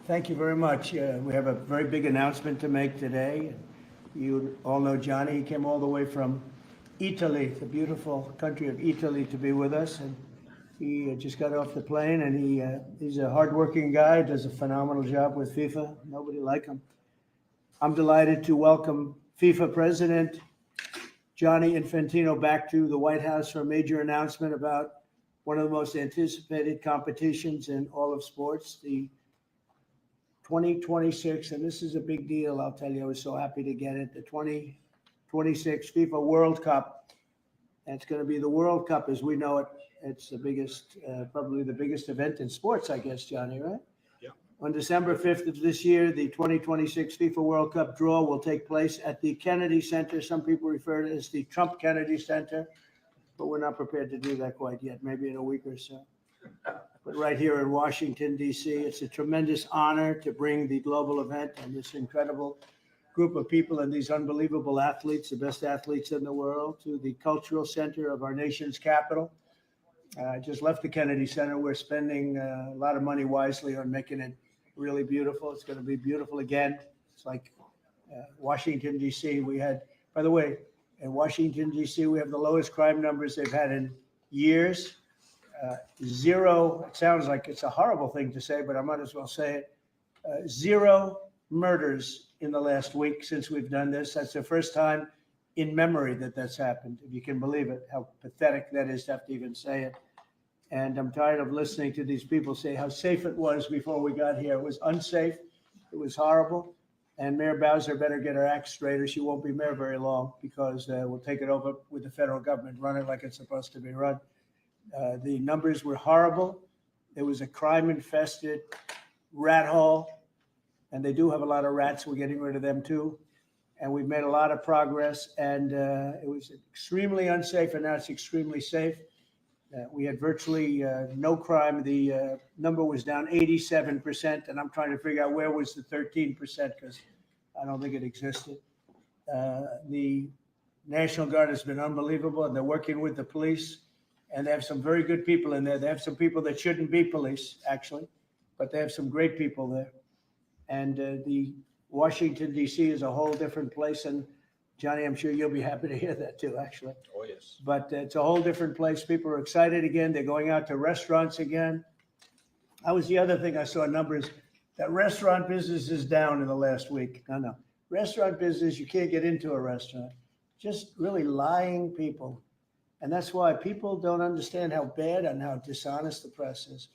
Thank you very much. We have a very big announcement to make today. You all know Johnny. He came all the way from Italy, the beautiful country of Italy, to be with us. And he just got off the plane, and he's a hardworking guy, does a phenomenal job with FIFA. Nobody like him. I'm delighted to welcome FIFA President Gianni Infantino back to the White House for a major announcement about one of the most anticipated competitions in all of sports, the 2026, and this is a big deal, I'll tell you, I was so happy to get it, the 2026 FIFA World Cup. And it's going to be the World Cup as we know it. It's the biggest, probably the biggest event in sports, I guess, Johnny, right? Yeah. On December 5th of this year, the 2026 FIFA World Cup draw will take place at the Kennedy Center. Some people refer to it as the Trump Kennedy Center, but we're not prepared to do that quite yet, maybe in a week or so. But right here in Washington, D.C., it's a tremendous honor to bring the global event and this incredible group of people and these unbelievable athletes, the best athletes in the world, to the cultural center of our nation's capital. I just left the Kennedy Center. We're spending a lot of money wisely on making it really beautiful. It's going to be beautiful again. It's like Washington, D.C. We had, by the way, in Washington, D.C., we have the lowest crime numbers they've had in years. Zero, it sounds like it's a horrible thing to say, but I might as well say it. Zero murders in the last week since we've done this. That's the first time in memory that that's happened, if you can believe it, how pathetic that is to have to even say it. And I'm tired of listening to these people say how safe it was before we got here. It was unsafe. It was horrible. And Mayor Bowser better get her act straight or she won't be mayor very long, because we'll take it over with the federal government, run it like it's supposed to be run. The numbers were horrible. There was a crime-infested rat hole, and they do have a lot of rats. We're getting rid of them too. And we've made a lot of progress, and it was extremely unsafe, and now it's extremely safe. We had virtually no crime. The number was down 87%, and I'm trying to figure out where was the 13%, because I don't think it existed. The National Guard has been unbelievable, and they're working with the police. And they have some very good people in there. They have some people that shouldn't be police, actually, but they have some great people there. And the Washington, D.C. is a whole different place. And Johnny, I'm sure you'll be happy to hear that too, actually. Oh, yes. But it's a whole different place. People are excited again. They're going out to restaurants again. That was the other thing I saw numbers, that restaurant business is down in the last week. No. Restaurant business, you can't get into a restaurant. Just really lying people. And that's why people don't understand how bad and how dishonest the press is.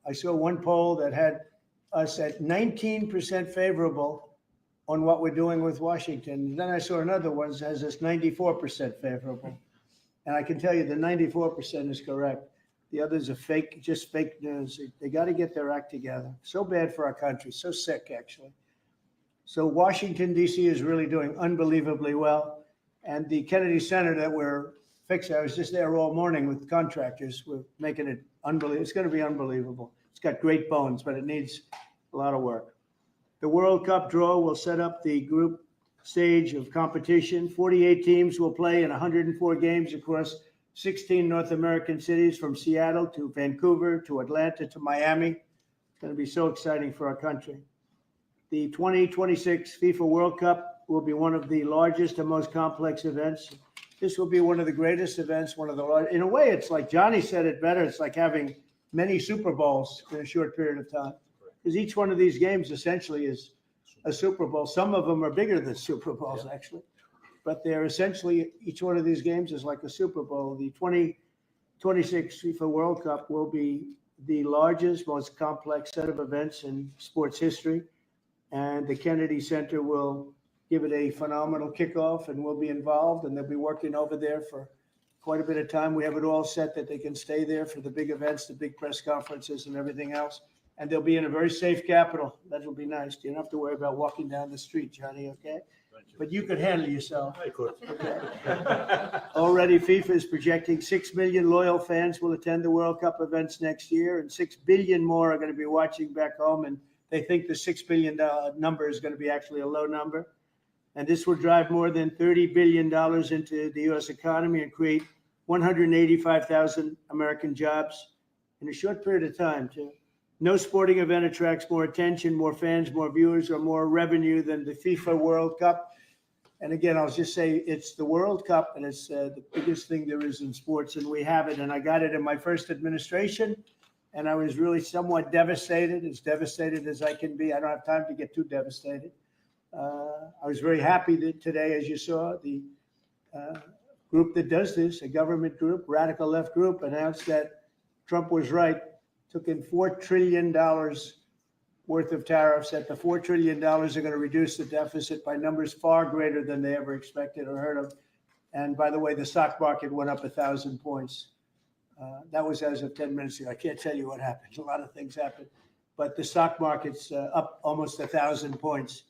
I saw one poll that had us at 19% favorable on what we're doing with Washington. And then I saw another one that has us 94% favorable. And I can tell you the 94% is correct. The others are fake, just fake news. They got to get their act together. So bad for our country, so sick, actually. So Washington, D.C. is really doing unbelievably well. And the Kennedy Center that we're fixing, I was just there all morning with contractors. We're making it unbelievable. It's going to be unbelievable. It's got great bones, but it needs a lot of work. The World Cup draw will set up the group stage of competition. 48 teams will play in 104 games across 16 North American cities, from Seattle to Vancouver to Atlanta to Miami. It's going to be so exciting for our country. The 2026 FIFA World Cup will be one of the largest and most complex events. This will be one of the greatest events, one of the largest. In a way, it's like Johnny said it better. It's like having many Super Bowls in a short period of time, because each one of these games essentially is a Super Bowl. Some of them are bigger than Super Bowls, actually, but they're essentially, each one of these games is like a Super Bowl. The 2026 FIFA World Cup will be the largest, most complex set of events in sports history, and the Kennedy Center will give it a phenomenal kickoff, and we'll be involved, and they'll be working over there for quite a bit of time. We have it all set that they can stay there for the big events, the big press conferences and everything else. And they'll be in a very safe capital. That'll be nice. You don't have to worry about walking down the street, Johnny, okay? But you could handle yourself. I could. Okay. Already, FIFA is projecting 6 million loyal fans will attend the World Cup events next year, and 6 billion more are going to be watching back home. And they think the $6 billion number is going to be actually a low number. And this will drive more than $30 billion into the U.S. economy and create 185,000 American jobs in a short period of time, too. No sporting event attracts more attention, more fans, more viewers, or more revenue than the FIFA World Cup. And again, I'll just say it's the World Cup, and it's the biggest thing there is in sports, and we have it. And I got it in my first administration, and I was really somewhat devastated, as devastated as I can be. I don't have time to get too devastated. I was very happy that today, as you saw, the group that does this, a government group, radical left group, announced that Trump was right, took in $4 trillion worth of tariffs, that the $4 trillion are going to reduce the deficit by numbers far greater than they ever expected or heard of. And by the way, the stock market went up 1,000 points. That was as of 10 minutes ago. I can't tell you what happened. A lot of things happened. But the stock market's up almost 1,000 points.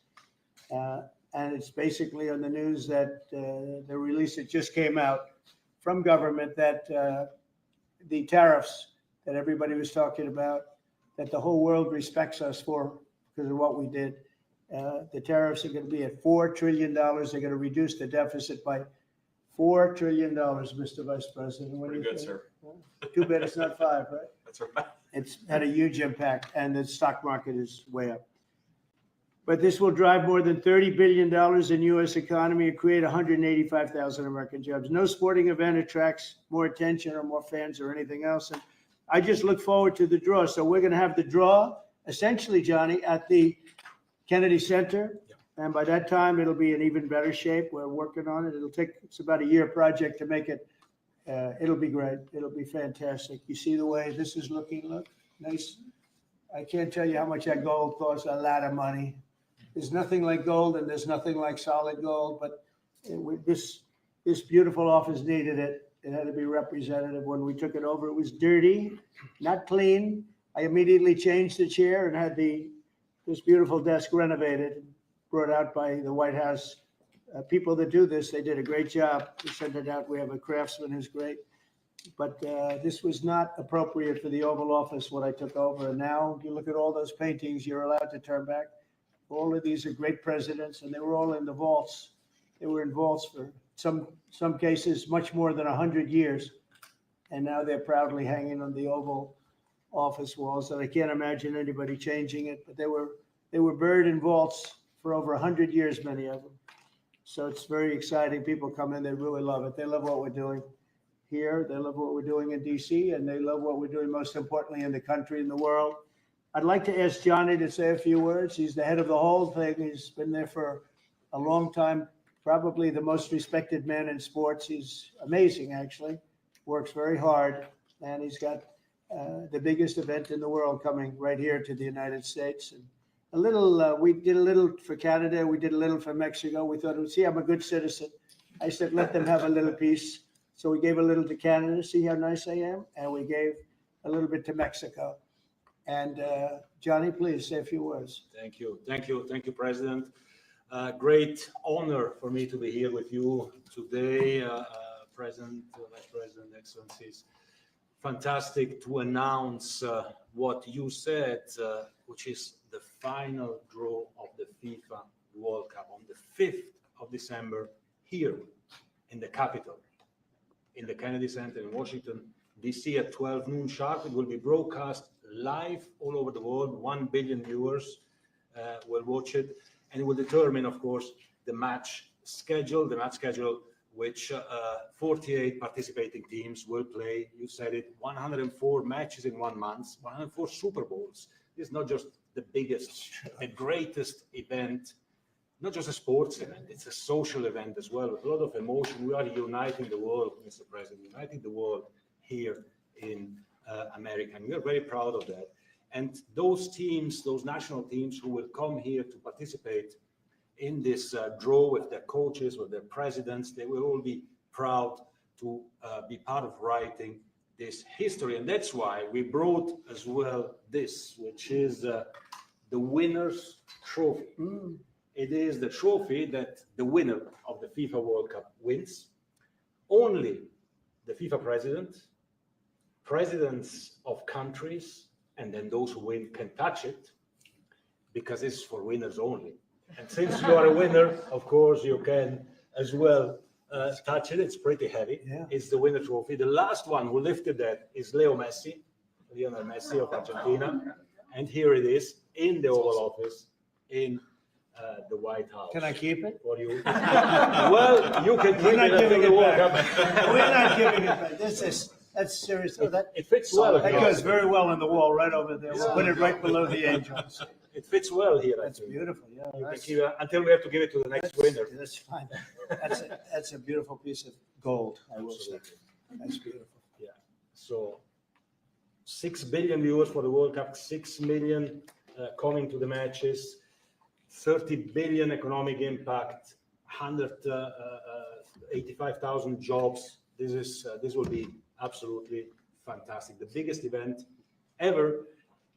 And it's basically on the news that the release that just came out from government that the tariffs that everybody was talking about, that the whole world respects us for because of what we did. The tariffs are going to be at $4 trillion. They're going to reduce the deficit by $4 trillion, Mr. Vice President. What do you think? Sir. Too bad it's not 5, right? That's right. It's had a huge impact, and the stock market is way up. But this will drive more than $30 billion in U.S. economy and create 185,000 American jobs. No sporting event attracts more attention or more fans or anything else. And I just look forward to the draw. So we're going to have the draw, essentially, Johnny, at the Kennedy Center. Yeah. And by that time, it'll be in even better shape. We're working on it. It's about a year project to make it. It'll be great. It'll be fantastic. You see the way this is looking? Look, nice. I can't tell you how much that gold costs, a lot of money. There's nothing like gold, and there's nothing like solid gold, but this beautiful office needed it. It had to be representative. When we took it over, it was dirty, not clean. I immediately changed the chair and had this beautiful desk renovated, brought out by the White House. People that do this, they did a great job. We sent it out. We have a craftsman who's great. But this was not appropriate for the Oval Office when I took over. And now you look at all those paintings you're allowed to turn back. All of these are great presidents, and they were all in the vaults. They were in vaults for some cases much more than 100 years, and now they're proudly hanging on the Oval Office walls. And I can't imagine anybody changing it. But they were buried in vaults for over 100 years, many of them. So it's very exciting. People come in, they really love it. They love what we're doing here. They love what we're doing in D.C., and they love what we're doing, most importantly, in the country and the world. I'd like to ask Johnny to say a few words. He's the head of the whole thing. He's been there for a long time, probably the most respected man in sports. He's amazing, actually, works very hard, and he's got the biggest event in the world coming right here to the United States. And we did a little for Canada. We did a little for Mexico. We thought, see, I'm a good citizen. I said, let them have a little piece. So we gave a little to Canada. See how nice I am? And we gave a little bit to Mexico. And Johnny, please say a few words. Thank you, President. Great honor for me to be here with you today, President, Vice President, Excellencies. Fantastic to announce what you said, which is the final draw of the FIFA World Cup on the 5th of December here in the capital, in the Kennedy Center in Washington, D.C. at 12 noon sharp. It will be broadcast live all over the world. 1 billion viewers will watch it, and it will determine, of course, the match schedule, which 48 participating teams will play. You said it, 104 matches in 1 month, 104 Super Bowls. It's not just the biggest, the greatest event, not just a sports event, it's a social event as well, with a lot of emotion. We are uniting the world, Mr. President, uniting the world here in America, and we are very proud of that. And those teams, those national teams who will come here to participate in this draw with their coaches, with their presidents, they will all be proud to be part of writing this history. And that's why we brought as well this, which is the winner's trophy. It is the trophy that the winner of the FIFA World Cup wins. Only the FIFA president, presidents of countries, and then those who win can touch it, because it's for winners only. And since you are a winner, of course, you can as well touch it. It's pretty heavy. Yeah. It's the winner trophy. The last one who lifted that is Lionel Messi of Argentina. And here it is in the Oval Office in the White House. Can I keep it? For you? Well, you can keep We're not it until giving the it World back. Cup. We're not giving it back. That's serious. Oh, It fits well. that here. goes very well on the wall right over there. We'll put it right below the angels. It fits well here. That's actually. beautiful. Yeah, You can that's, keep it until we have to give it to the next winner. that's fine. That's a beautiful piece of gold, I will say. That's beautiful. Yeah. So 6 billion viewers for the World Cup, 6 million coming to the matches, 30 billion economic impact, 185,000 jobs. This will be absolutely fantastic. The biggest event ever,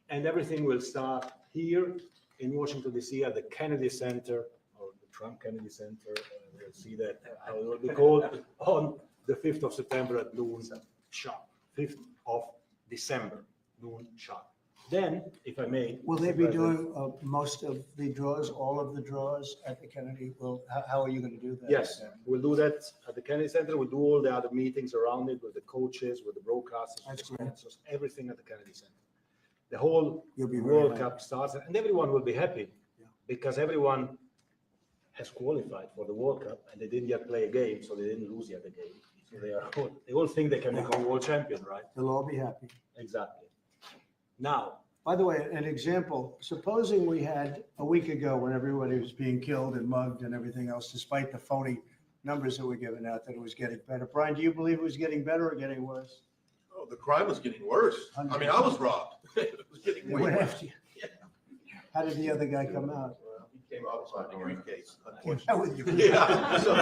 and everything will start here in Washington, D.C. at the Kennedy Center, or the Trump Kennedy Center. We'll see that how it will be called on the 5th of September at noon sharp. 5th of December, noon sharp. Then, if I may. Will they Mr. be President, doing most of the draws, all of the draws at the Kennedy? How are you going to do that? Yes, we'll do that at the Kennedy Center. We'll do all the other meetings around it with the coaches, with the broadcasters, with the That's great. sponsors, everything at the Kennedy Center. The whole You'll be very World happy. Cup starts, and everyone will be happy Yeah. because everyone has qualified for the World Cup, and they didn't yet play a game, so they didn't lose yet a game. So they all think they can become world champion, right? They'll all be happy. Exactly. Now, By the way, an example, supposing we had a week ago when everybody was being killed and mugged and everything else, despite the phony numbers that were given out, that it was getting better. Brian, do you believe it was getting better or getting worse? Oh, the crime was getting worse. I mean, I was robbed. It was getting They way went worse. after you. How did the other guy come out? He came out with a briefcase. That was- Yeah. So,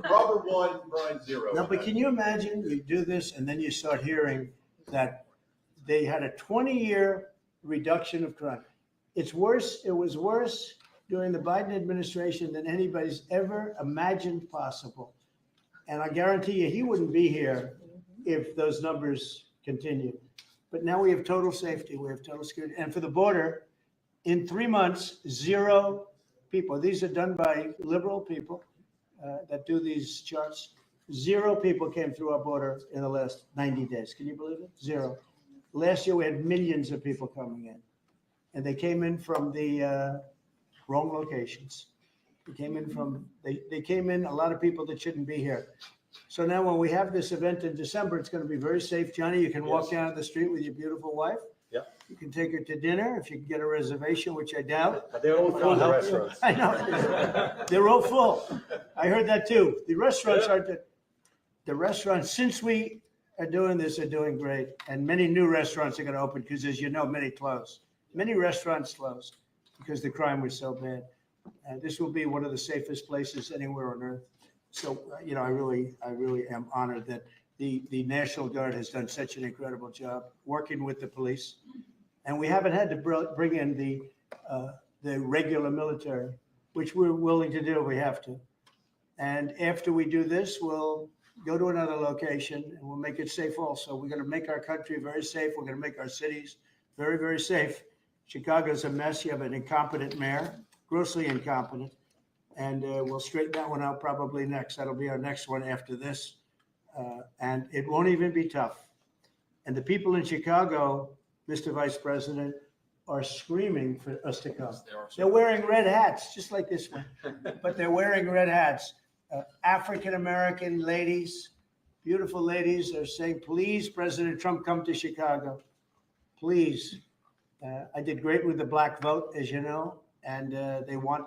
Robert 1, Brian 0. No, but can you imagine you do this and then you start hearing that they had a 20-year reduction of crime. It's worse. It was worse during the Biden administration than anybody's ever imagined possible. And I guarantee you, he wouldn't be here if those numbers continued. But now we have total safety. We have total security. And for the border, in 3 months, 0 people. These are done by liberal people that do these charts. 0 people came through our border in the last 90 days. Can you believe it? 0. Last year, we had millions of people coming in. And they came in from the wrong locations. They came in they came in, a lot of people that shouldn't be here. So now when we have this event in December, it's going to be very safe. Johnny, you can walk Yes. down the street with your beautiful wife. Yeah. You can take her to dinner if you can get a reservation, which I doubt. but they're all full the restaurants. I know. They're all full. I heard that too. The restaurants Yeah. aren't, the restaurants, since we are doing this, are doing great. And many new restaurants are going to open because, as you know, many closed. Many restaurants closed because the crime was so bad. And this will be one of the safest places anywhere on earth. So, I really am honored that the National Guard has done such an incredible job working with the police. And we haven't had to bring in the regular military, which we're willing to do. We have to. And after we do this, we'll go to another location and we'll make it safe also. We're going to make our country very safe. We're going to make our cities very, very safe. Chicago's a mess. You have an incompetent mayor, grossly incompetent. And we'll straighten that one out probably next. That'll be our next one after this. And it won't even be tough. And the people in Chicago, Mr. Vice President, are screaming for us to come. They're wearing red hats, just like this one, but they're wearing red hats. African-American ladies, beautiful ladies, are saying, please, President Trump, come to Chicago. Please. I did great with the black vote, as you know, and they want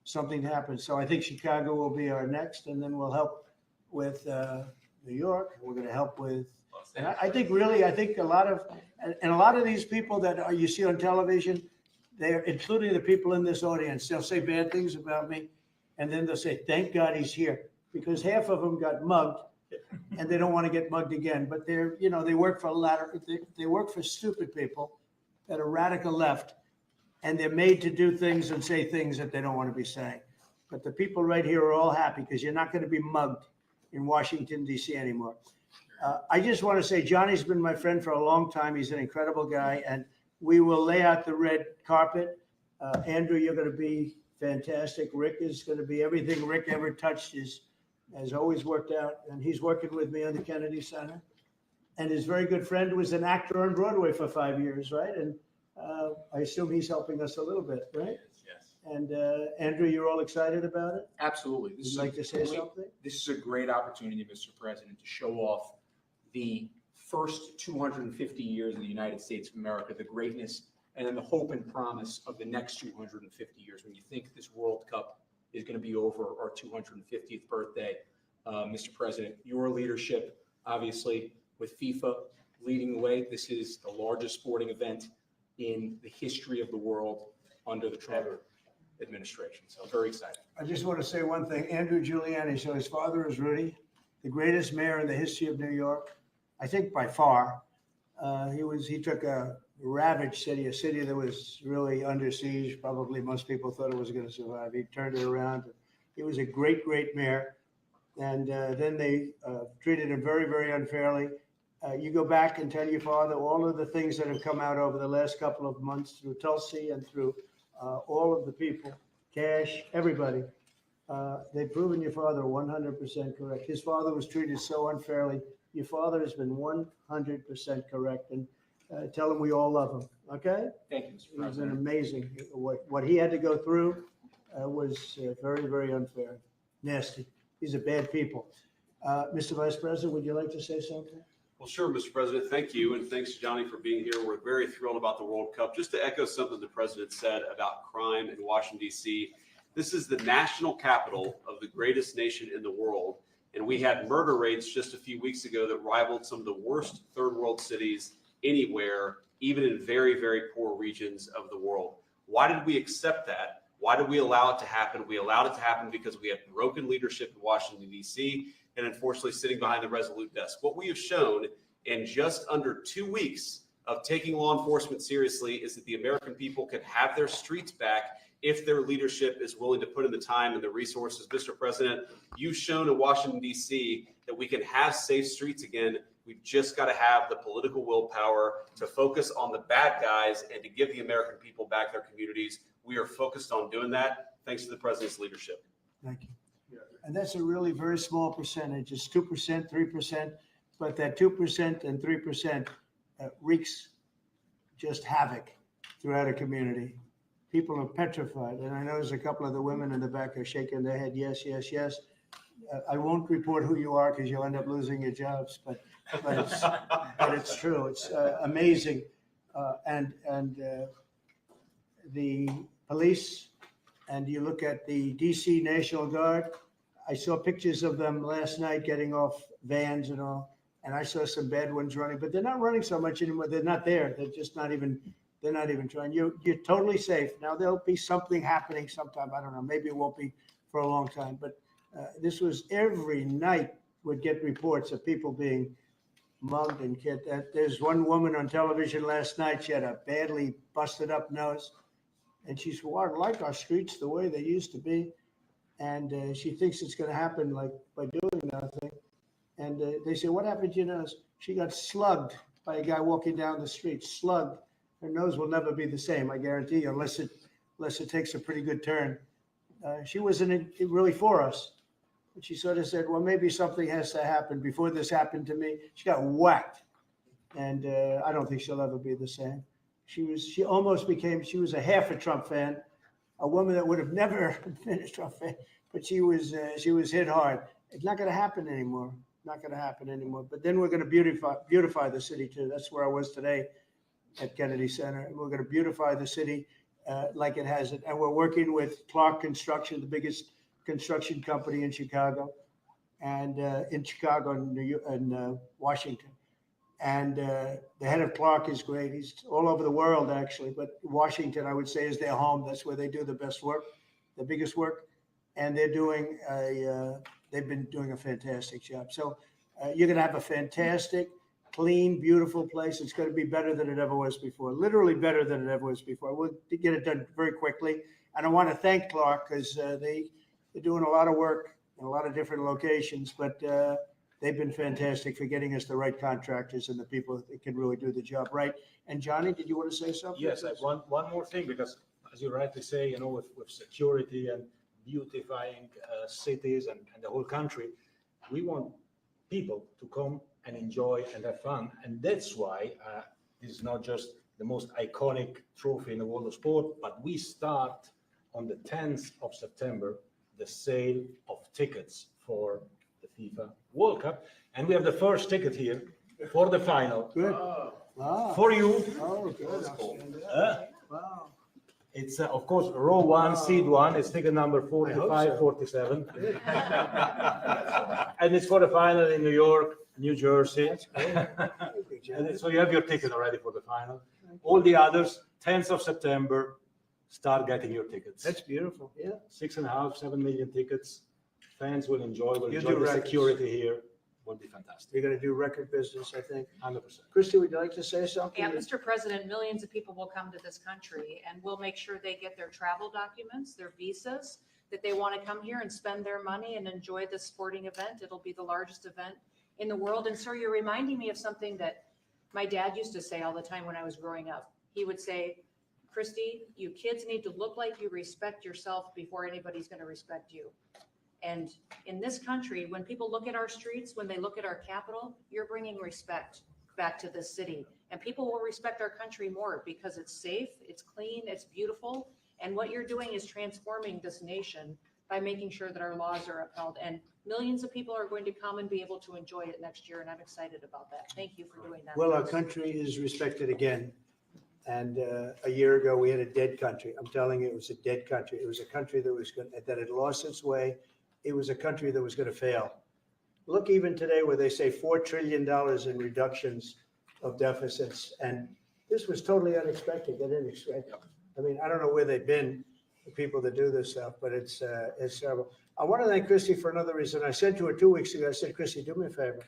something to happen. So I think Chicago will be our next, and then we'll help with New York. We're going to help with, and I think a lot of these people that you see on television, they're including the people in this audience. They'll say bad things about me, and then they'll say, thank God he's here, because half of them got mugged, and they don't want to get mugged again. But they work for they work for stupid people that are radical left, and they're made to do things and say things that they don't want to be saying. But the people right here are all happy because you're not going to be mugged in Washington, D.C. anymore. I just want to say Johnny's been my friend for a long time. He's an incredible guy, and we will lay out the red carpet. Andrew, you're going to be fantastic. Rick is going to be everything Rick ever touched has always worked out, and he's working with me on the Kennedy Center. And his very good friend was an actor on Broadway for 5 years, right? And I assume he's helping us a little bit, right? Yes. And Andrew, you're all excited about it? Absolutely. Would you like to say something? This is a great opportunity, Mr. President, to show off the first 250 years of the United States of America, the greatness and then the hope and promise of the next 250 years. When you think this World Cup is going to be over our 250th birthday, Mr. President, your leadership, obviously, with FIFA leading the way, this is the largest sporting event in the history of the world under the Trump administration. So very excited. I just want to say one thing. Andrew Giuliani, so his father is Rudy, the greatest mayor in the history of New York, I think by far. He took a ravaged city, a city that was really under siege. Probably most people thought it was going to survive. He turned it around. He was a great, great mayor. And then they treated him very, very unfairly. You go back and tell your father all of the things that have come out over the last couple of months through Tulsi and through all of the people, Cash, everybody. They've proven your father 100% correct. His father was treated so unfairly. Your father has been 100% correct. And tell him we all love him, okay? Thank you, Mr. He was an President. amazing. What he had to go through was very, very unfair, nasty. These are bad people. Mr. Vice President, would you like to say something? Well, sure, Mr. President. Thank you. And thanks, Johnny, for being here. We're very thrilled about the World Cup. Just to echo something the President said about crime in Washington, D.C., this is the national capital of the greatest nation in the world. And we had murder rates just a few weeks ago that rivaled some of the worst third world cities anywhere, even in very, very poor regions of the world. Why did we accept that? Why did we allow it to happen? We allowed it to happen because we had broken leadership in Washington, D.C., and unfortunately sitting behind the Resolute desk. What we have shown in just under 2 weeks of taking law enforcement seriously is that the American people can have their streets back if their leadership is willing to put in the time and the resources. Mr. President, you've shown in Washington, D.C. that we can have safe streets again. We've just got to have the political willpower to focus on the bad guys and to give the American people back their communities. We are focused on doing that thanks to the President's leadership. Thank you. And that's a really very small percentage. It's 2%, 3%, but that 2% and 3% wreaks just havoc throughout a community. People are petrified. And I know there's a couple of the women in the back are shaking their head, yes, yes, yes. I won't report who you are because you'll end up losing your jobs, but it's true. It's amazing. And the police, and you look at the DC National Guard, I saw pictures of them last night getting off vans and all, and I saw some bad ones running, but they're not running so much anymore. They're not there. They're just not even trying. You're totally safe. Now there'll be something happening sometime. I don't know. Maybe it won't be for a long time, but this was every night would get reports of people being mugged and killed. There's one woman on television last night. She had a badly busted up nose, and she said, "Well, I like our streets the way they used to be." And she thinks it's going to happen like by doing nothing. And they say, "What happened to your nose?" She got slugged by a guy walking down the street. Slugged. Her nose will never be the same, I guarantee you, unless it takes a pretty good turn. She wasn't really for us. But she sort of said, well, maybe something has to happen before this happened to me. She got whacked. And I don't think she'll ever be the same. She was a half a Trump fan, a woman that would have never been a Trump fan, but she was hit hard. It's not going to happen anymore. Not going to happen anymore. But then we're going to beautify the city too. That's where I was today at Kennedy Center. We're going to beautify the city like it has it. And we're working with Clark Construction, the biggest construction company in Chicago, and in Washington. And the head of Clark is great. He's all over the world, actually. But Washington, I would say, is their home. That's where they do the best work, the biggest work. And they've been doing a fantastic job. So you're going to have a fantastic, clean, beautiful place. It's going to be better than it ever was before, literally better than it ever was before. We'll get it done very quickly. And I want to thank Clark because they're doing a lot of work in a lot of different locations, but they've been fantastic for getting us the right contractors and the people that can really do the job right. And Johnny, did you want to say something? Yes, I have one more thing, because as you rightly say, with security and beautifying cities and the whole country, we want people to come and enjoy and have fun. And that's why this is not just the most iconic trophy in the world of sport. But we start on the 10th of September, the sale of tickets for the FIFA World Cup. And we have the first ticket here for the final. Good. Wow. For you. Oh, good. That's cool. Wow. It's, of course, row one, seed one. It's ticket number 4547. And it's for the final in New York, New Jersey. And so you have your ticket already for the final. All the others, 10th of September, start getting your tickets. That's beautiful. Yeah. 6.5, 7 million tickets. Fans will enjoy You the do records. security here. Will be fantastic. You're going to do record business, I think. 100%. Christy, would you like to say something? Yeah, Mr. President, millions of people will come to this country and we'll make sure they get their travel documents, their visas, that they want to come here and spend their money and enjoy this sporting event. It'll be the largest event in the world. And sir, you're reminding me of something that my dad used to say all the time when I was growing up. He would say, Christy, you kids need to look like you respect yourself before anybody's going to respect you. And in this country, when people look at our streets, when they look at our capital, you're bringing respect back to this city. And people will respect our country more because it's safe, it's clean, it's beautiful. And what you're doing is transforming this nation by making sure that our laws are upheld. And millions of people are going to come and be able to enjoy it next year. And I'm excited about that. Thank you for doing that. Well, our country is respected again. And a year ago, we had a dead country. I'm telling you, it was a dead country. It was a country that had lost its way. It was a country that was going to fail. Look, even today, where they say $4 trillion in reductions of deficits. And this was totally unexpected. They didn't expect it. I mean, I don't know where they've been, the people that do this stuff, but it's terrible. I want to thank Christy for another reason. I said to her 2 weeks ago, I said, Christy, do me a favor.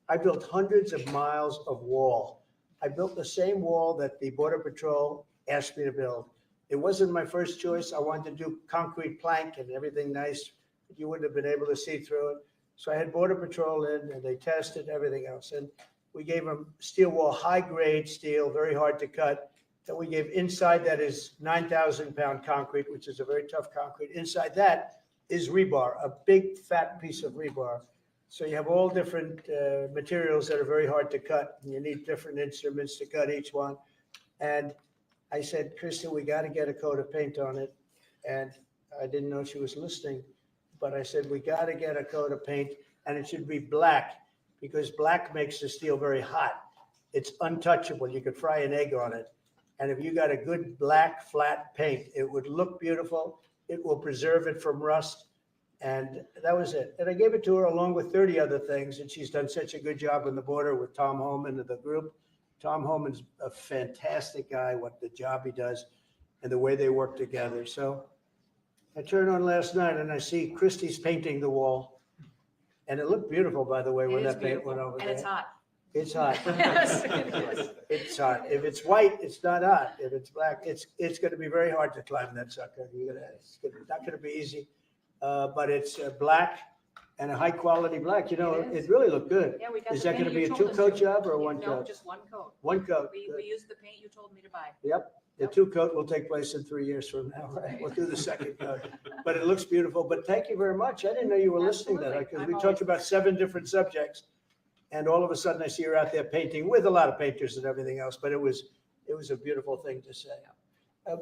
I built hundreds of miles of wall. I built the same wall that the Border Patrol asked me to build. It wasn't my first choice. I wanted to do concrete plank and everything nice. You wouldn't have been able to see through it. So I had Border Patrol in and they tested everything else. And we gave them steel wall, high grade steel, very hard to cut. Then we gave inside that is 9,000 pound concrete, which is a very tough concrete. Inside that is rebar, a big fat piece of rebar. So you have all different materials that are very hard to cut. And you need different instruments to cut each one. And I said, Kristen, we got to get a coat of paint on it. And I didn't know she was listening. But I said, we got to get a coat of paint and it should be black because black makes the steel very hot. It's untouchable. You could fry an egg on it. And if you got a good black flat paint, it would look beautiful. It will preserve it from rust. And that was it. And I gave it to her along with 30 other things. And she's done such a good job on the border with Tom Homan and the group. Tom Homan's a fantastic guy, what the job he does and the way they work together. So I turned on last night and I see Christie's painting the wall. And it looked beautiful, by the way, when that paint went over there. And it's hot. It's hot. Yes, it is. It's hot. If it's white, it's not hot. If it's black, it's going to be very hard to climb that sucker. It's not going to be easy. But it's black and a high quality black. You know, it really looked good. Yeah, we got Is the that going to paint be a you told us 2-coat to. job or a 1 No, coat? just 1 coat. 1 coat. We used the paint you told me to buy. Yep. The 2-coat will take place in 3 years from now. Right? We'll do the 2nd coat. But it looks beautiful. But thank you very much. I didn't know you were listening to that Absolutely. because we I'm talked always- about 7 different subjects. And all of a sudden I see her out there painting with a lot of painters and everything else. But it was a beautiful thing to say.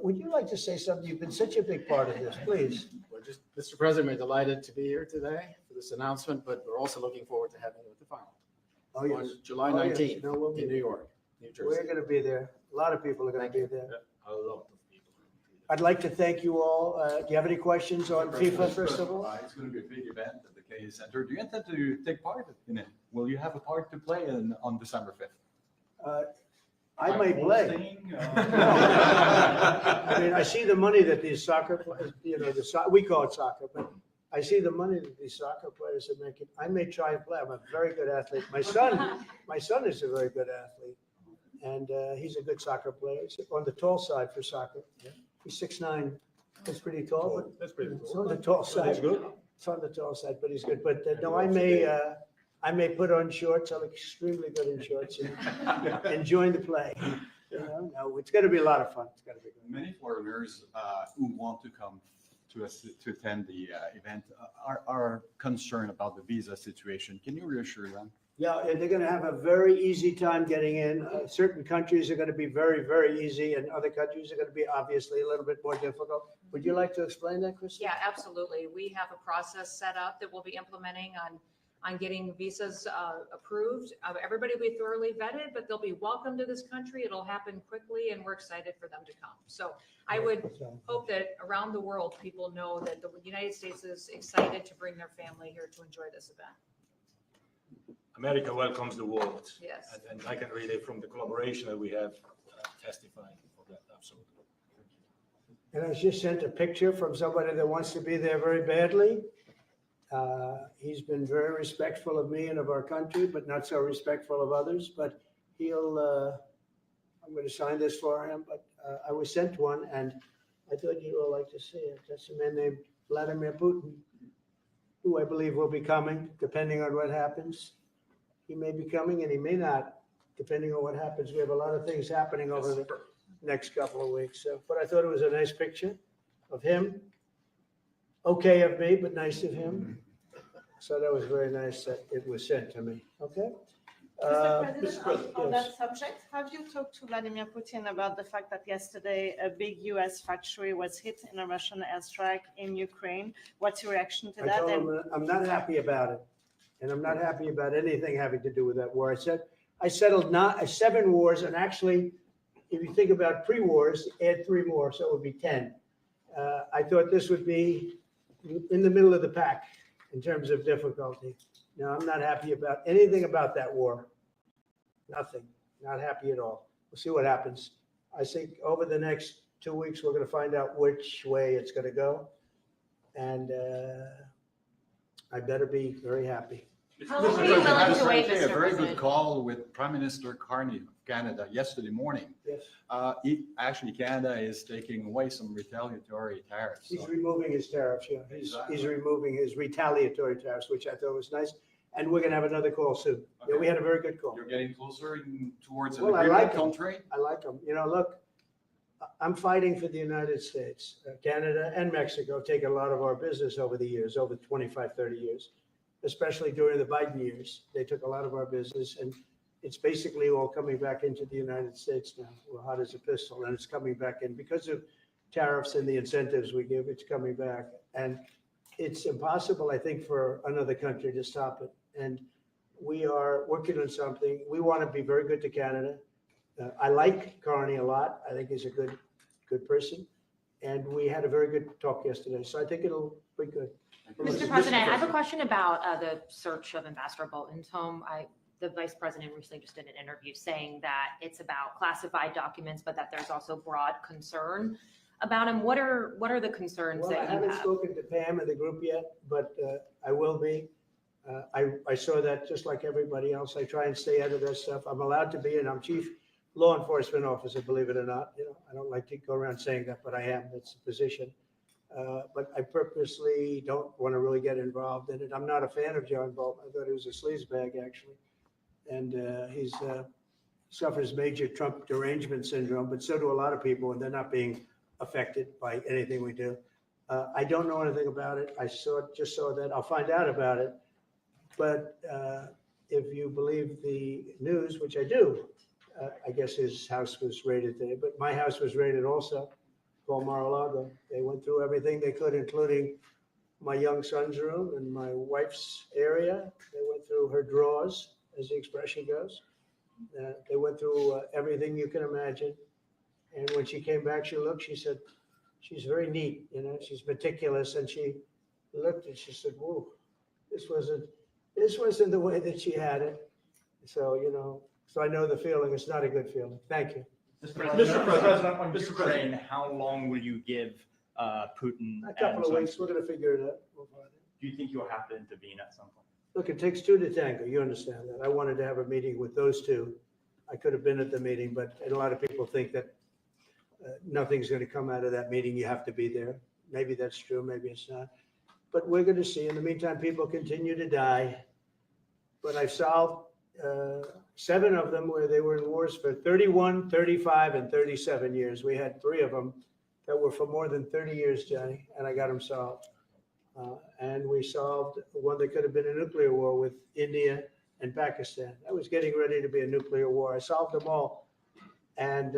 Would you like to say something? You've been such a big part of this, please. We're just, Mr. President, we're delighted to be here today for this announcement, but we're also looking forward to having you at the final Oh, on yes. July Oh, yes. 19th No, we'll be in New York, New We're Jersey. going to be there. A lot of people are going to be there. A lot of people. I'd like to thank you all. Do you have any questions on FIFA, first of all? It's going to be a big event at the KA Center. Do you intend to take part in it? Will you have a part to play on December 5th? I may play. Hosting, I mean, I see the money that these soccer players, we call it soccer, but I see the money that these soccer players are making. I may try and play. I'm a very good athlete. My son is a very good athlete, and he's a good soccer player. He's on the tall side for soccer. He's 6'9". That's pretty tall, but That's pretty it's cool. on the tall side. That's good. It's on the tall side, but he's good. But no, I may put on shorts. I'm extremely good in shorts and join the play. No, it's going to be a lot of fun. It's going to be good. Many foreigners who want to come to attend the event are concerned about the visa situation. Can you reassure them? Yeah, and they're going to have a very easy time getting in. Certain countries are going to be very, very easy, and other countries are going to be obviously a little bit more difficult. Would you like to explain that, Kristen? Yeah, absolutely. We have a process set up that we'll be implementing on getting visas approved. Everybody will be thoroughly vetted, but they'll be welcome to this country. It'll happen quickly, and we're excited for them to come. So I would hope that around the world, people know that the United States is excited to bring their family here to enjoy this event. America welcomes the world. Yes. And I can read it from the collaboration that we have testifying for that, absolutely. And I was just sent a picture from somebody that wants to be there very badly. He's been very respectful of me and of our country, but not so respectful of others. But I'm going to sign this for him, but I was sent one, and I thought you'd all like to see it. That's a man named Vladimir Putin, who I believe will be coming, depending on what happens. He may be coming and he may not, depending on what happens. We have a lot of things happening over the next couple of weeks. So, but I thought it was a nice picture of him. Okay of me, but nice of him. So that was very nice that it was sent to me. Okay. Mr. Mr. President, President, on yes. that subject, have you talked to Vladimir Putin about the fact that yesterday a big US factory was hit in a Russian airstrike in Ukraine? What's your reaction to I that? told And him I'm not happy about it. And I'm not happy about anything having to do with that war. I settled 7 wars, and actually, if you think about pre-wars, add 3 more, so it would be 10. I thought this would be in the middle of the pack in terms of difficulty. No, I'm not happy about anything about that war. Nothing. Not happy at all. We'll see what happens. I think over the next 2 weeks, we're going to find out which way it's going to go. And I better be very happy. Mr. long are you President, willing I was to wait, actually a Mr. very good President? call with Prime Minister Carney of Canada yesterday morning. Yes. Actually, Canada is taking away some retaliatory tariffs. He's So removing his tariffs, yeah. He's Exactly. removing his retaliatory tariffs, which I thought was nice. And we're going to have another call soon. Yeah, we had a very good call. You're getting closer towards an Well, I agreement like him. country. I like them. You know, look, I'm fighting for the United States. Canada and Mexico take a lot of our business over the years, over 25, 30 years, especially during the Biden years. They took a lot of our business, and it's basically all coming back into the United States now. We're hot as a pistol, and it's coming back in because of tariffs and the incentives we give. It's coming back, and it's impossible, I think, for another country to stop it. And we are working on something. We want to be very good to Canada. I like Carney a lot. I think he's a good person. And we had a very good talk yesterday. So I think it'll be good. Mr. President, I have a question about the search of Ambassador Bolton's home. The Vice President recently just did an interview saying that it's about classified documents, but that there's also broad concern about him. What are the concerns Well, I that you haven't have? spoken to Pam and the group yet, but I will be. I saw that just like everybody else. I try and stay out of that stuff. I'm allowed to be, and I'm chief law enforcement officer, believe it or not. You know, I don't like to go around saying that, but I am. That's the position. But I purposely don't want to really get involved in it. I'm not a fan of John Bolton. I thought he was a sleazebag, actually. And he suffers major Trump derangement syndrome, but so do a lot of people, and they're not being affected by anything we do. I don't know anything about it. I just saw that. I'll find out about it. But if you believe the news, which I do, I guess his house was raided today, but my house was raided also, called Mar-a-Lago. They went through everything they could, including my young son's room and my wife's area. They went through her drawers, as the expression goes. They went through everything you can imagine. And when she came back, she said, she's very neat, you know, she's meticulous. And she looked and she said, whoa, this wasn't the way that she had it. So, you know, so I know the feeling. It's not a good feeling. Thank you. Mr. President, on Mr. Ukraine, President. how long will you give Putin? A couple and of Zelensky? weeks, we're going to figure it out. We'll find it. Do you think you'll have to intervene at some point? Look, it takes 2 to tango. You understand that. I wanted to have a meeting with those 2. I could have been at the meeting, but a lot of people think that nothing's going to come out of that meeting. You have to be there. Maybe that's true. Maybe it's not. But we're going to see. In the meantime, people continue to die. But I've solved 7 of them where they were in wars for 31, 35, and 37 years. We had 3 of them that were for more than 30 years, Johnny, and I got them solved. And we solved one that could have been a nuclear war with India and Pakistan. That was getting ready to be a nuclear war. I solved them all. And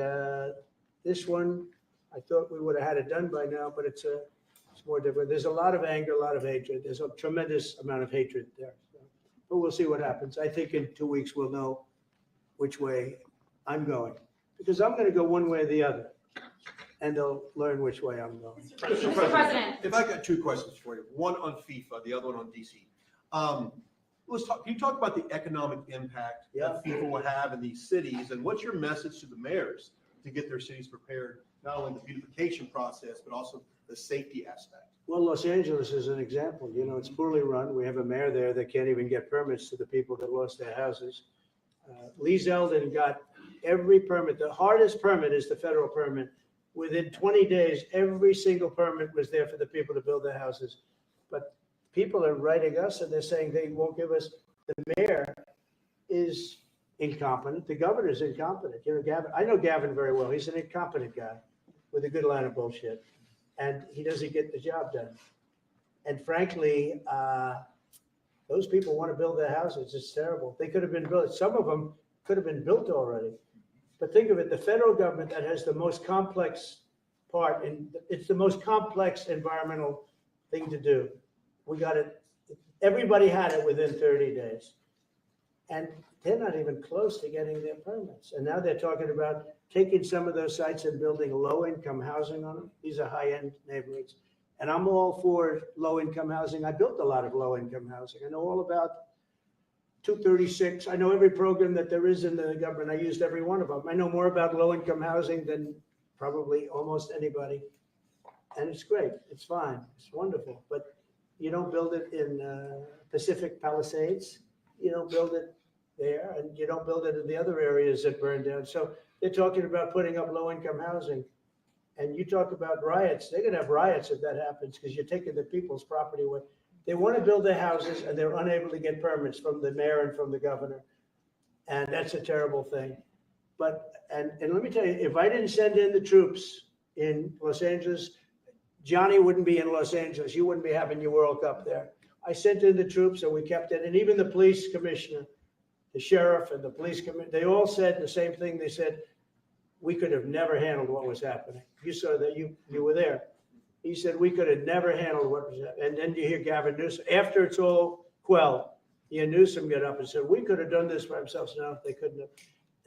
this one, I thought we would have had it done by now, but it's more different. There's a lot of anger, a lot of hatred. There's a tremendous amount of hatred there. But we'll see what happens. I think in 2 weeks we'll know which way I'm going, because I'm going to go one way or the other, and they'll learn which way I'm going. Mr. President. If I got two questions for you, one on FIFA, the other one on DC. Can you talk about the economic impact that FIFA will have in these cities, and what's your message to the mayors to get their cities prepared, not only the beautification process, but also the safety aspect? Well, Los Angeles is an example. You know, it's poorly run. We have a mayor there that can't even get permits to the people that lost their houses. Lee Zeldin got every permit. The hardest permit is the federal permit. Within 20 days, every single permit was there for the people to build their houses. But people are writing us and they're saying they won't give us. The mayor is incompetent. The governor is incompetent. You know, Gavin, I know Gavin very well. He's an incompetent guy with a good line of bullshit. And he doesn't get the job done. And frankly, those people want to build their houses. It's terrible. They could have been built. Some of them could have been built already. But think of it, the federal government that has the most complex part, and it's the most complex environmental thing to do. We got it. Everybody had it within 30 days. And they're not even close to getting their permits. And now they're talking about taking some of those sites and building low-income housing on them. These are high-end neighborhoods. And I'm all for low-income housing. I built a lot of low-income housing. I know all about 236. I know every program that there is in the government. I used every one of them. I know more about low-income housing than probably almost anybody. And it's great. It's fine. It's wonderful. But you don't build it in Pacific Palisades. You don't build it there, and you don't build it in the other areas that burn down. So they're talking about putting up low-income housing. And you talk about riots. They're going to have riots if that happens, because you're taking the people's property away. They want to build their houses, and they're unable to get permits from the mayor and from the governor. And that's a terrible thing. But, and let me tell you, if I didn't send in the troops in Los Angeles, Johnny wouldn't be in Los Angeles. You wouldn't be having your World Cup there. I sent in the troops, and we kept it. And even the police commissioner, the sheriff and the police commissioner, they all said the same thing. They said, we could have never handled what was happening. You saw that, you were there. He said, we could have never handled what was happening. And then you hear Gavin Newsom, after it's all quelled, you hear Newsom get up and said, we could have done this by ourselves. No, they couldn't have.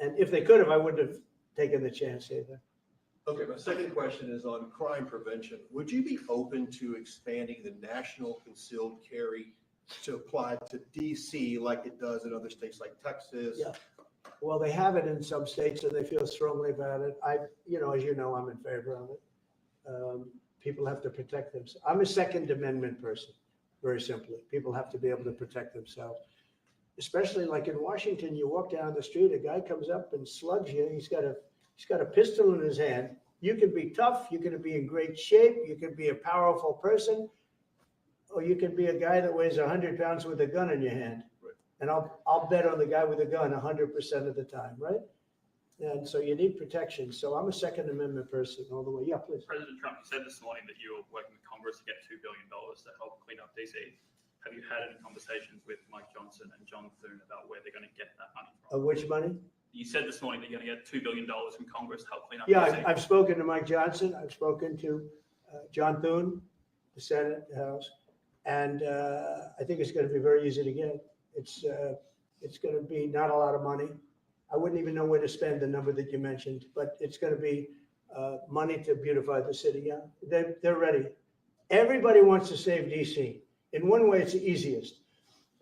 And if they could have, I wouldn't have taken the chance either. Okay, my second question is on crime prevention. Would you be open to expanding the national concealed carry to apply to DC like it does in other states like Texas? Yeah. Well, they have it in some states and they feel strongly about it. As you know, I'm in favor of it. People have to protect themselves. I'm a Second Amendment person, very simply. People have to be able to protect themselves. Especially like in Washington, you walk down the street, a guy comes up and slugs you. He's got a pistol in his hand. You can be tough, you can be in great shape, you can be a powerful person, or you can be a guy that weighs 100 pounds with a gun in your hand. Right. And I'll bet on the guy with a gun 100% of the time, right? And so you need protection. So I'm a Second Amendment person all the way. Yeah, please. President Trump, you said this morning that you were working with Congress to get $2 billion to help clean up DC. Have you had any conversations with Mike Johnson and John Thune about where they're going to get that money from? Which money? You said this morning that you're going to get $2 billion from Congress to help clean up Yeah, DC. I've spoken to Mike Johnson. I've spoken to John Thune, the Senate, the House, and I think it's going to be very easy to get. It's going to be not a lot of money. I wouldn't even know where to spend the number that you mentioned, but it's going to be money to beautify the city. Yeah, they're ready. Everybody wants to save DC. In one way, it's the easiest.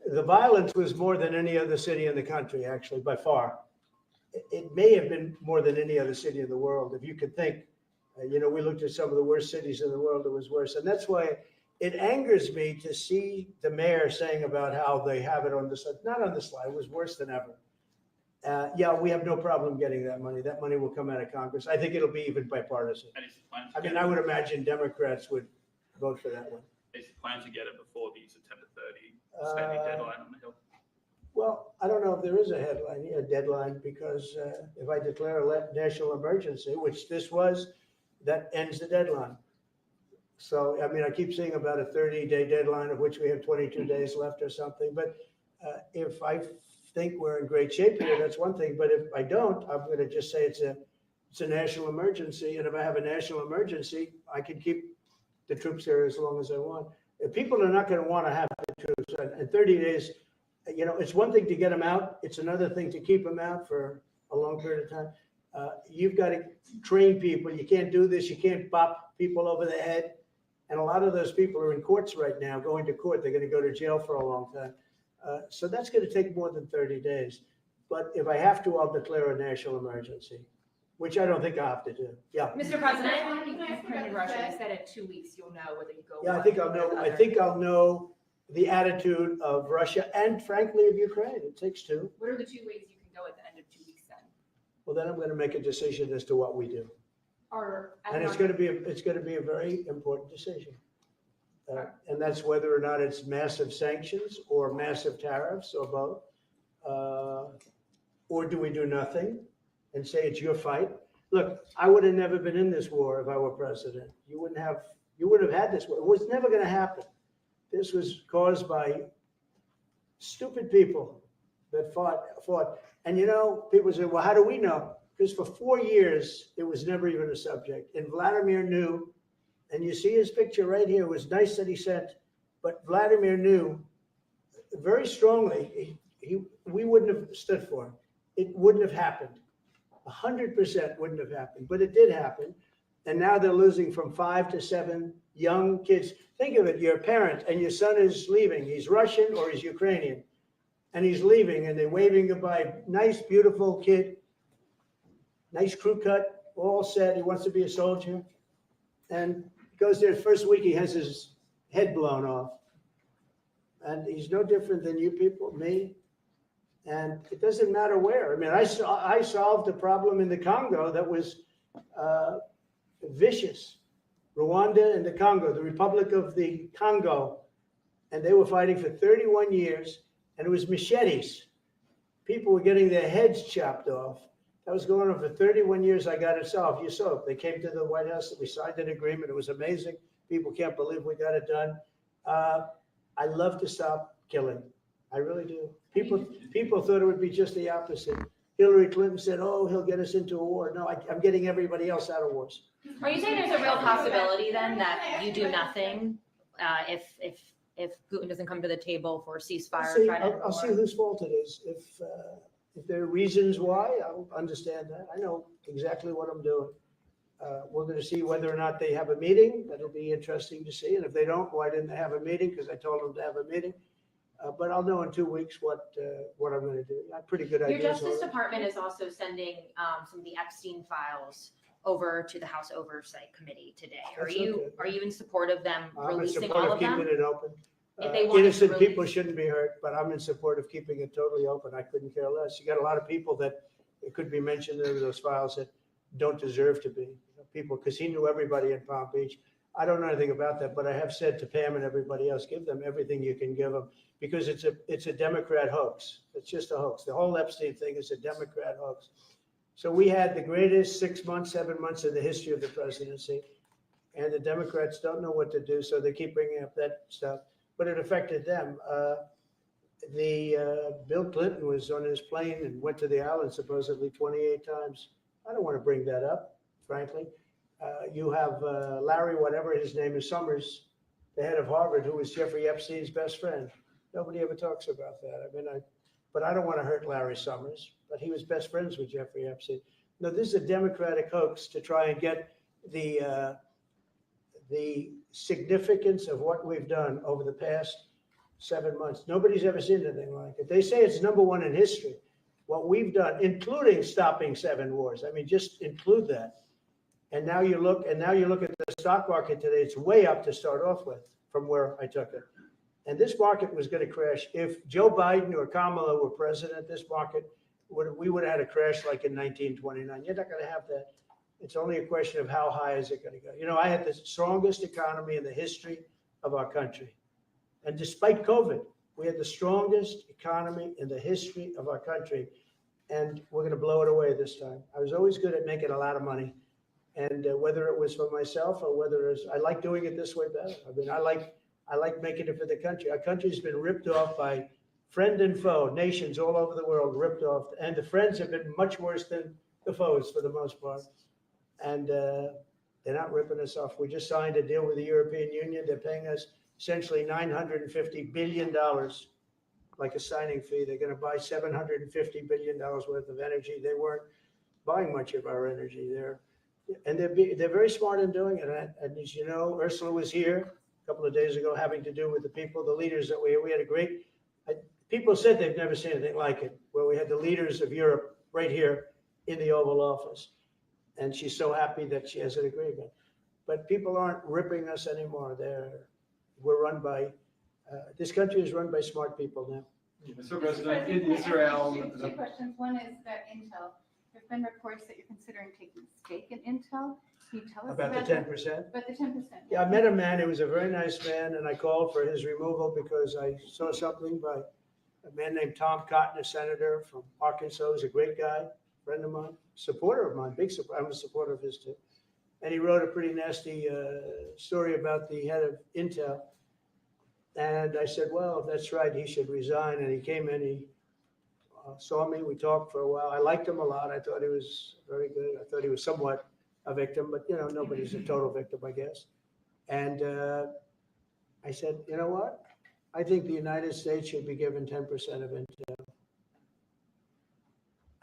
The violence was more than any other city in the country, actually, by far. It may have been more than any other city in the world, if you could think. We looked at some of the worst cities in the world, it was worse. And that's why it angers me to see the mayor saying about how they have it on the slide. Not on the slide, it was worse than ever. We have no problem getting that money. That money will come out of Congress. I think it'll be even bipartisan. And is the plan I mean, I would imagine Democrats would vote for that one. Is the plan to get it before the September 30 spending deadline on the Hill? Well, I don't know if there is a deadline, because if I declare a national emergency, which this was, that ends the deadline. So, I mean, I keep seeing about a 30-day deadline, of which we have 22 days left or something. But if I think we're in great shape here, that's one thing. But if I don't, I'm going to just say it's a national emergency. And if I have a national emergency, I can keep the troops there as long as I want. If people are not going to want to have the troops in 30 days, you know, it's one thing to get them out. It's another thing to keep them out for a long period of time. You've got to train people. You can't do this. You can't bop people over the head. And a lot of those people are in courts right now, going to court. They're going to go to jail for a long time. So that's going to take more than 30 days. But if I have to, I'll declare a national emergency, which I don't think I have to do. Yeah. Mr. President? Ukraine and Russia, you said in 2 weeks you'll know whether you go. Yeah, I one think way I'll or know. the I other. think I'll know the attitude of Russia and, frankly, of Ukraine. It takes two. What are the 2 ways you can go at the end of 2 weeks then? Well, then I'm going to make a decision as to what we do, Or and it's going to be a very important decision. And that's whether or not it's massive sanctions or massive tariffs or both. Or do we do nothing and say it's your fight? Look, I would have never been in this war if I were president. You wouldn't have had this war. It was never going to happen. This was caused by stupid people that fought. And you know, people say, well, how do we know? Because for 4 years, it was never even a subject. And Vladimir knew, and you see his picture right here. It was nice that he sent, but Vladimir knew very strongly we wouldn't have stood for him. It wouldn't have happened. 100% wouldn't have happened, but it did happen. And now they're losing from 5 to 7 young kids. Think of it, you're a parent and your son is leaving. He's Russian or he's Ukrainian. And he's leaving and they're waving goodbye. Nice, beautiful kid. Nice crew cut, all set. He wants to be a soldier. And goes there, first week he has his head blown off. And he's no different than you people, me. And it doesn't matter where. I mean, I solved a problem in the Congo that was vicious. Rwanda and the Congo, the Republic of the Congo. And they were fighting for 31 years. And it was machetes. People were getting their heads chopped off. That was going on for 31 years. I got it solved. You saw it. They came to the White House. We signed an agreement. It was amazing. People can't believe we got it done. I love to stop killing. I really do. People thought it would be just the opposite. Hillary Clinton said, oh, he'll get us into a war. No, I'm getting everybody else out of wars. Are you saying there's a real possibility then that you do nothing if Putin doesn't come to the table for a ceasefire? I'll see whose fault it is. If there are reasons why, I'll understand that. I know exactly what I'm doing. We're going to see whether or not they have a meeting. That'll be interesting to see. And if they don't, why didn't they have a meeting? Because I told them to have a meeting. But I'll know in 2 weeks what I'm going to do. I have pretty good ideas. Your Justice Department is also sending some of the Epstein files over to the House Oversight Committee today. Are you in support of them releasing all of them? I'm in support of keeping it open. If they want Innocent people shouldn't be hurt, but I'm in support of keeping it totally open. I couldn't care less. You got a lot of people that it could be mentioned in those files that don't deserve to be. People, because he knew everybody in Palm Beach. I don't know anything about that, but I have said to Pam and everybody else, give them everything you can give them, because it's a Democrat hoax. It's just a hoax. The whole Epstein thing is a Democrat hoax. So we had the greatest 6 months, 7 months in the history of the presidency, and the Democrats don't know what to do, so they keep bringing up that stuff. But it affected them. Bill Clinton was on his plane and went to the island supposedly 28 times. I don't want to bring that up, frankly. You have Larry, whatever his name is, Summers, the head of Harvard, who was Jeffrey Epstein's best friend. Nobody ever talks about that. I mean, but I don't want to hurt Larry Summers, but he was best friends with Jeffrey Epstein. No, this is a Democratic hoax to try and get the significance of what we've done over the past 7 months. Nobody's ever seen anything like it. They say it's #1 in history. What we've done, including stopping 7 wars. I mean, just include that. And now you look at the stock market today, it's way up to start off with from where I took it. And this market was going to crash. If Joe Biden or Kamala were president, this market we would have had a crash like in 1929. You're not going to have that. It's only a question of how high is it going to go. You know, I had the strongest economy in the history of our country. And despite COVID, we had the strongest economy in the history of our country. And we're going to blow it away this time. I was always good at making a lot of money. And whether it was for myself or whether it's, I like doing it this way better. I mean, I like making it for the country. Our country's been ripped off by friend and foe, nations all over the world ripped off. And the friends have been much worse than the foes for the most part. And they're not ripping us off. We just signed a deal with the European Union. They're paying us essentially $950 billion, like a signing fee. They're going to buy $750 billion worth of energy. They weren't buying much of our energy there. And they're very smart in doing it. And as you know, Ursula was here a couple of days ago having to do with the people, the leaders that we had a great, people said they've never seen anything like it, where we had the leaders of Europe right here in the Oval Office. And she's so happy that she has an agreement. But people aren't ripping us anymore. We're run by, this country is run by smart people now. Mr. President, in Israel. Two questions. One is that Intel, there's been reports that you're considering taking a stake in Intel. Can you tell us About the 10%? About the 10%. Yeah, I met a man, he was a very nice man, and I called for his removal because I saw something by a man named Tom Cotton, a senator from Arkansas. He's a great guy, friend of mine, supporter of mine, big supporter. I'm a supporter of his too. And he wrote a pretty nasty story about the head of Intel. And I said, well, if that's right, he should resign. And he came in, he saw me, we talked for a while. I liked him a lot. I thought he was very good. I thought he was somewhat a victim, but nobody's a total victim, I guess. And I said, you know what? I think the United States should be given 10% of Intel.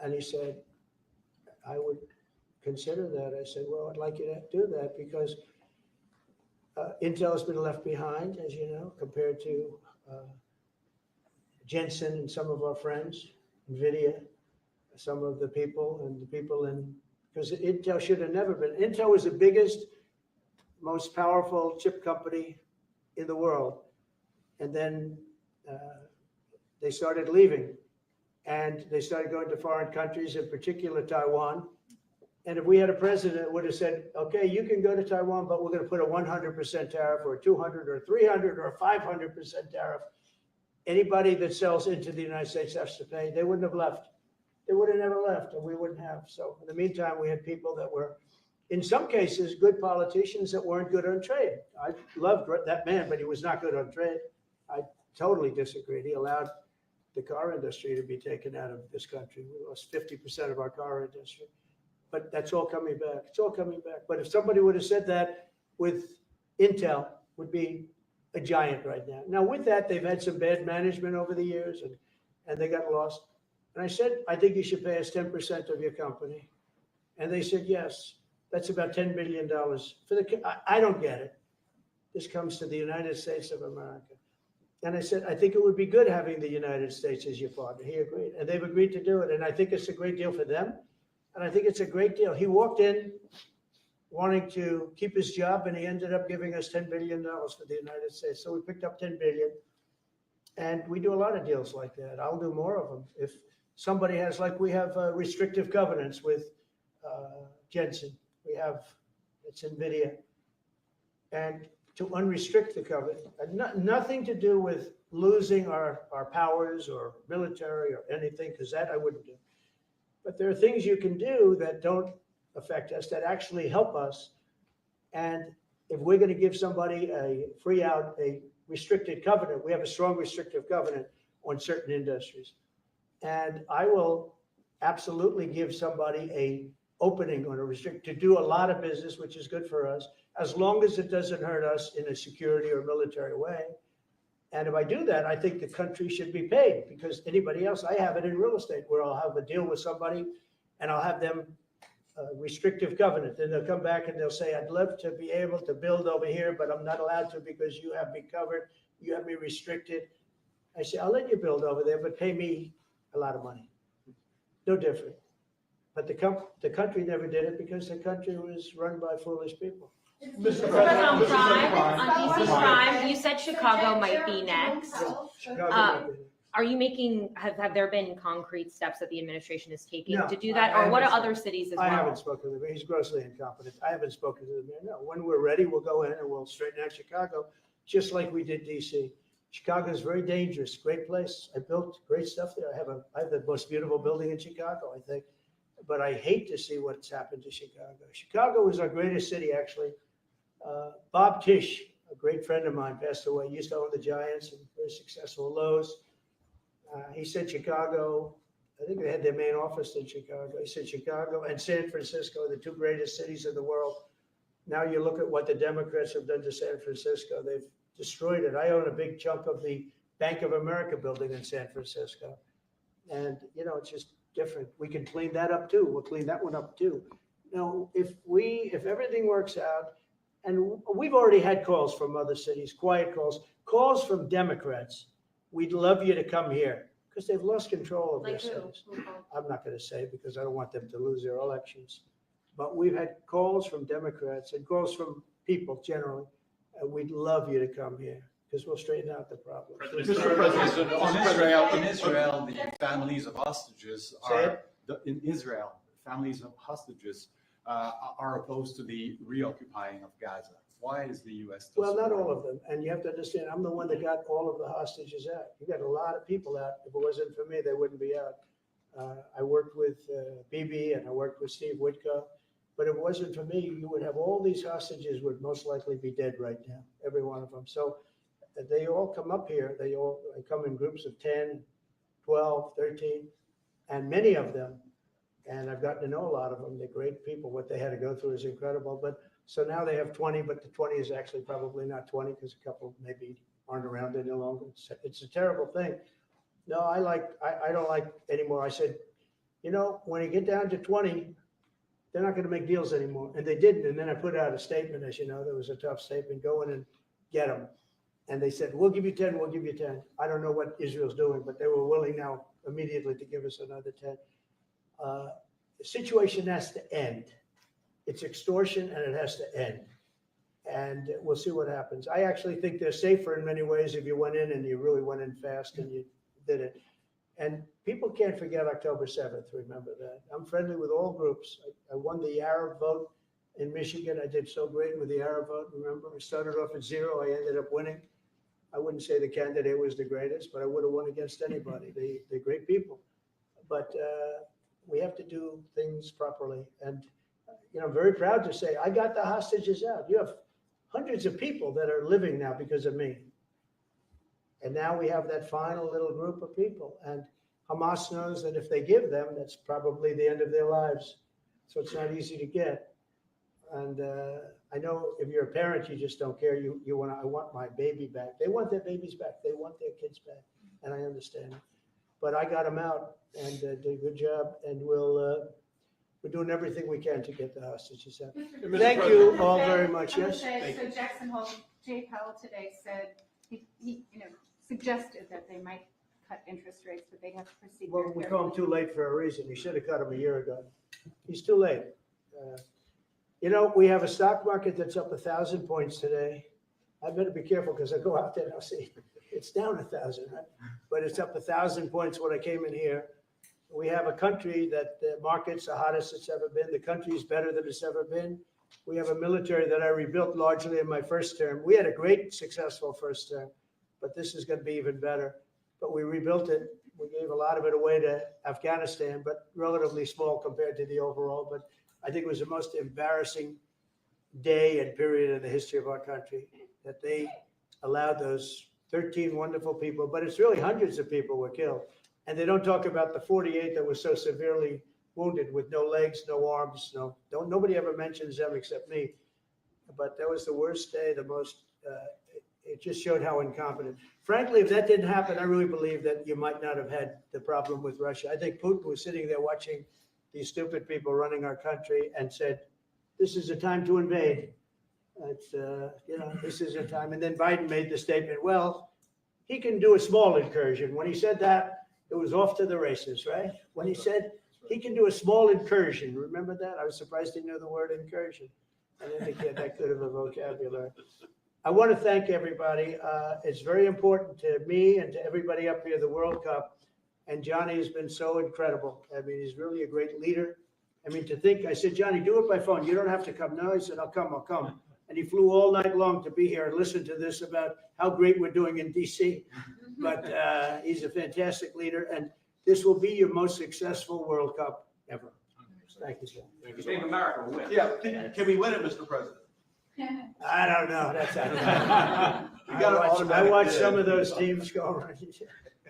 And he said, I would consider that. I said, well, I'd like you to do that because Intel has been left behind, as you know, compared to Jensen and some of our friends, NVIDIA, some of the people and the people in, because Intel should have never been. Intel was the biggest, most powerful chip company in the world. And then they started leaving and they started going to foreign countries, in particular Taiwan. And if we had a president that would have said, okay, you can go to Taiwan, but we're going to put a 100% tariff or a 200 or 300 or a 500% tariff, anybody that sells into the United States has to pay. They wouldn't have left. They would have never left and we wouldn't have. So in the meantime, we had people that were, in some cases, good politicians that weren't good on trade. I loved that man, but he was not good on trade. I totally disagreed. He allowed the car industry to be taken out of this country. We lost 50% of our car industry. But that's all coming back. It's all coming back. But if somebody would have said that with Intel, would be a giant right now. Now, with that, they've had some bad management over the years, and they got lost. And I said, I think you should pay us 10% of your company. And they said, yes. That's about $10 billion. I don't get it. This comes to the United States of America. And I said, I think it would be good having the United States as your partner. He agreed. And they've agreed to do it. And I think it's a great deal for them. And I think it's a great deal. He walked in wanting to keep his job, and he ended up giving us $10 billion for the United States. So we picked up $10 billion. And we do a lot of deals like that. I'll do more of them. If somebody has, like we have restrictive covenants with Jensen. We have, it's NVIDIA. And to unrestrict the covenant, nothing to do with losing our powers or military or anything, because that I wouldn't do. But there are things you can do that don't affect us, that actually help us. And if we're going to give somebody a free out, a restricted covenant, we have a strong restrictive covenant on certain industries. And I will absolutely give somebody a opening on a restrict to do a lot of business, which is good for us, as long as it doesn't hurt us in a security or military way. And if I do that, I think the country should be paid, because anybody else, I have it in real estate where I'll have a deal with somebody and I'll have them restrictive covenant. Then they'll come back and they'll say, I'd love to be able to build over here, but I'm not allowed to because you have me covered. You have me restricted. I say, I'll let you build over there, but pay me a lot of money. No different. But the country never did it because the country was run by foolish people. On DC crime, you said Chicago might be next. Are you making, have there been concrete steps that the administration is taking to do that? Or what are other cities as well? I haven't spoken to him. He's grossly incompetent. I haven't spoken to the mayor. No, when we're ready, we'll go in and we'll straighten out Chicago, just like we did DC. Chicago is very dangerous, great place. I built great stuff there. I have the most beautiful building in Chicago, I think. But I hate to see what's happened to Chicago. Chicago was our greatest city, actually. Bob Tisch, a great friend of mine, passed away. He used to own the Giants and very successful Lowe's. He said Chicago, I think they had their main office in Chicago. He said Chicago and San Francisco, the two greatest cities in the world. Now you look at what the Democrats have done to San Francisco. They've destroyed it. I own a big chunk of the Bank of America building in San Francisco. And, you know, it's just different. We can clean that up too. We'll clean that one up too. You know, if everything works out, and we've already had calls from other cities, quiet calls from Democrats. We'd love you to come here because they've lost control of their Like who? cities. I'm not going to say because I don't want them to lose their elections. But we've had calls from Democrats and calls from people generally. And we'd love you to come here because we'll straighten out the problem. In Israel, the families of hostages in Israel, families of hostages are opposed to the reoccupying of Gaza. Why is the U.S. still Well, not supporting all of them. And you have to understand, I'm the one that got all of the hostages out. You got a lot of people out. If it wasn't for me, they wouldn't be out. I worked with Bibi and I worked with Steve Witkoff. But if it wasn't for me, you would have all these hostages would most likely be dead right now, every one of them. So they all come up here. They come in groups of 10, 12, 13, and many of them, and I've gotten to know a lot of them. They're great people. What they had to go through is incredible. But so now they have 20, but the 20 is actually probably not 20 because a couple maybe aren't around any longer. It's a terrible thing. No, I don't like anymore. I said, you know, when you get down to 20, they're not going to make deals anymore. And they didn't. And then I put out a statement, as you know, there was a tough statement, go in and get them. And they said, we'll give you 10, we'll give you 10. I don't know what Israel's doing, but they were willing now immediately to give us another 10. The situation has to end. It's extortion and it has to end. And we'll see what happens. I actually think they're safer in many ways if you went in and you really went in fast and you did it. And people can't forget October 7th, remember that. I'm friendly with all groups. I won the Arab vote in Michigan. I did so great with the Arab vote, remember? I started off at 0, I ended up winning. I wouldn't say the candidate was the greatest, but I would have won against anybody. They're great people. But we have to do things properly. And, you know, I'm very proud to say I got the hostages out. You have hundreds of people that are living now because of me. And now we have that final little group of people. And Hamas knows that if they give them, that's probably the end of their lives. So it's not easy to get. And I know if you're a parent, you just don't care. You want, I want my baby back. They want their babies back. They want their kids back. And I understand it. But I got them out and did a good job. And we're doing everything we can to get the hostages out. Thank you all very much. Yes. So Jackson Hole, Jay Powell today said he suggested that they might cut interest rates, but they have to proceed. Well, we call him too late for a reason. He should have cut him a year ago. He's too late. You know, we have a stock market that's up 1,000 points today. I better be careful because I go out there and I'll see it's down 1,000, right? But it's up 1,000 points when I came in here. We have a country that the market's the hottest it's ever been. The country's better than it's ever been. We have a military that I rebuilt largely in my first term. We had a great, successful first term, but this is going to be even better. But we rebuilt it. We gave a lot of it away to Afghanistan, but relatively small compared to the overall. But I think it was the most embarrassing day and period in the history of our country that they allowed those 13 wonderful people, but it's really hundreds of people were killed. And they don't talk about the 48 that were so severely wounded with no legs, no arms, nobody ever mentions them except me. But that was the worst day, the most, it just showed how incompetent. Frankly, if that didn't happen, I really believe that you might not have had the problem with Russia. I think Putin was sitting there watching these stupid people running our country and said, this is a time to invade. It's, this is a time. And then Biden made the statement, well, he can do a small incursion. When he said that, it was off to the races, right? When he said he can do a small incursion, remember that? I was surprised he knew the word incursion. I didn't think he had that good of a vocabulary. I want to thank everybody. It's very important to me and to everybody up here, the World Cup. And Johnny has been so incredible. I mean, he's really a great leader. I mean, to think, I said, Johnny, do it by phone. You don't have to come. No, he said, I'll come. And he flew all night long to be here and listen to this about how great we're doing in DC. But he's a fantastic leader. And this will be your most successful World Cup ever. Thank you, sir. Thank you so much. America will win. Yeah, can we win it, Mr. President? I don't know. I watched some of those teams go around.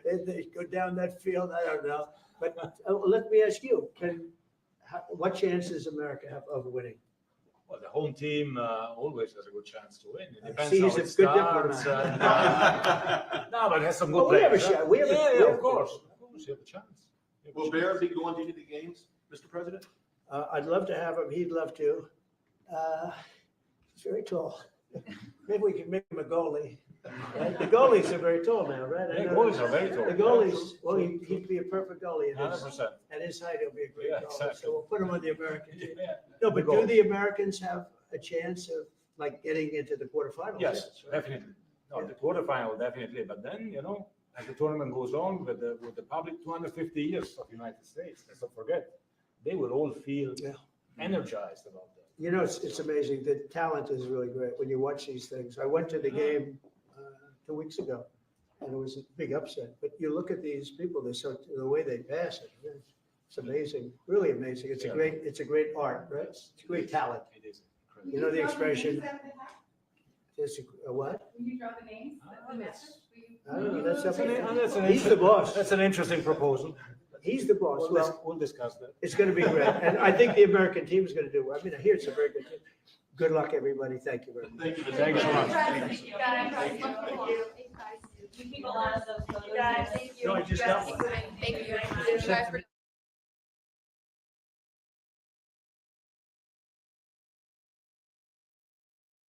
They go down that field, I don't know. But let me ask you, what chance does America have of winning? Well, the home team always has a good chance to win. It depends See, how he's a it good starts. diplomat. No, but it has some good Well, we have a players, huh? shot. We have a- Yeah, we yeah, have- of course. Of course, you have a chance. You have a Will chance. Bear be going to any of the games, Mr. President? I'd love to have him. He'd love to. He's very tall. Maybe we can make him a goalie. Right? The goalies are very tall now, right? I Yeah, know goalies are very tall. The goalies, well, he'd be a perfect goalie. At his, 100%. at his height, he'll be a great Yeah, goalie. exactly. So we'll put him on the American team. Yeah. No, but The do goal. the Americans have a chance of like getting into the quarterfinals? Yes, right? definitely. No, Yeah. the quarterfinal, definitely. But then, as the tournament goes on with the public 250 years of the United States, let's not forget, they will all feel energized about that. It's amazing. The talent is really great when you watch these things. I went to the game 2 weeks ago, and it was a big upset. But you look at these people; the way they pass it. It's amazing, really amazing. It's a great art, right? It's a great talent. It is incredible. You know the expression. It's a what? Will you draw the names, the message? I don't know. That's up That's to an He's the boss. That's an interesting proposal. He's the boss. Well, We'll discuss that. it's going to be great, and I think the American team is going to do well. I mean, I hear it's a very good team. Good luck, everybody. Thank you very much. Thank you. Thank you so much. Thank you. Thank you. You keep a lot of those photos. Guys, thank No, I just got one. Thank you.